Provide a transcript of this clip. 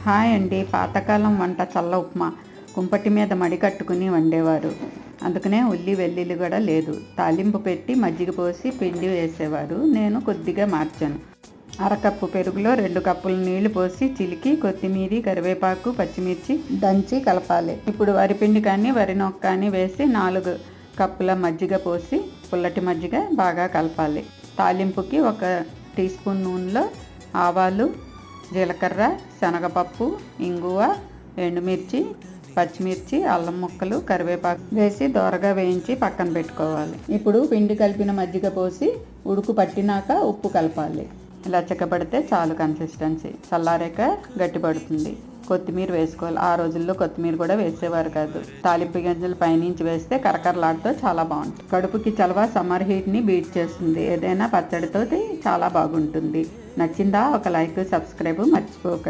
Hi అండి. పాతకాలం వంట చల్ల ఉప్మా కుంపటి మీద మడి కట్టుకుని వండేవారు. అందుకనే ఉల్లి వెల్లుల్లి కూడా లేదు. తాలింపు పెట్టి మజ్జిగ పోసి పిండి వేసేవారు. నేను కొద్దిగా మార్చాను. అరకప్పు పెరుగులో 2 కప్పుల నీళ్లు పోసి చిలికి కొత్తిమీర, కరివేపాకు, పచ్చిమిర్చి దంచి కలపాలి. ఇప్పుడు వరిపిండి కానీ వరి నూక కానీ వేసి 4 కప్పుల మజ్జిగ పోసి పుల్లటి మజ్జిగ బాగా కలపాలి. తాలింపుకి 1 టీ స్పూన్ నూనెలో ఆవాలు, జీలకర్ర, శనగపప్పు, ఇంగువ, ఎండుమిర్చి, పచ్చిమిర్చి, అల్లం ముక్కలు, కరివేపాకు వేసి దోరగా వేయించి పక్కన పెట్టుకోవాలి. ఇప్పుడు పిండి కలిపిన మజ్జిగ పోసి ఉడుకు పట్టినాక ఉప్పు కలపాలి. ఇలా చిక్కబడితే చాలు కన్సిస్టెన్సీ. చల్లారాక గట్టిపడుతుంది. కొత్తిమీర వేసుకోవాలి. ఆ రోజుల్లో కొత్తిమీర కూడా వేసేవారు కాదు. తాలింపు గింజలు పైనుంచి వేస్తే కరకరలాడుతూ చాలా బాగుంటుంది. కడుపుకి చలవ, సమ్మర్ హీట్ని బీట్ చేస్తుంది. ఏదైనా పచ్చడితో చాలా బాగుంటుంది. నచ్చిందా? ఒక లైక్, సబ్స్క్రైబ్ మర్చిపోకండి.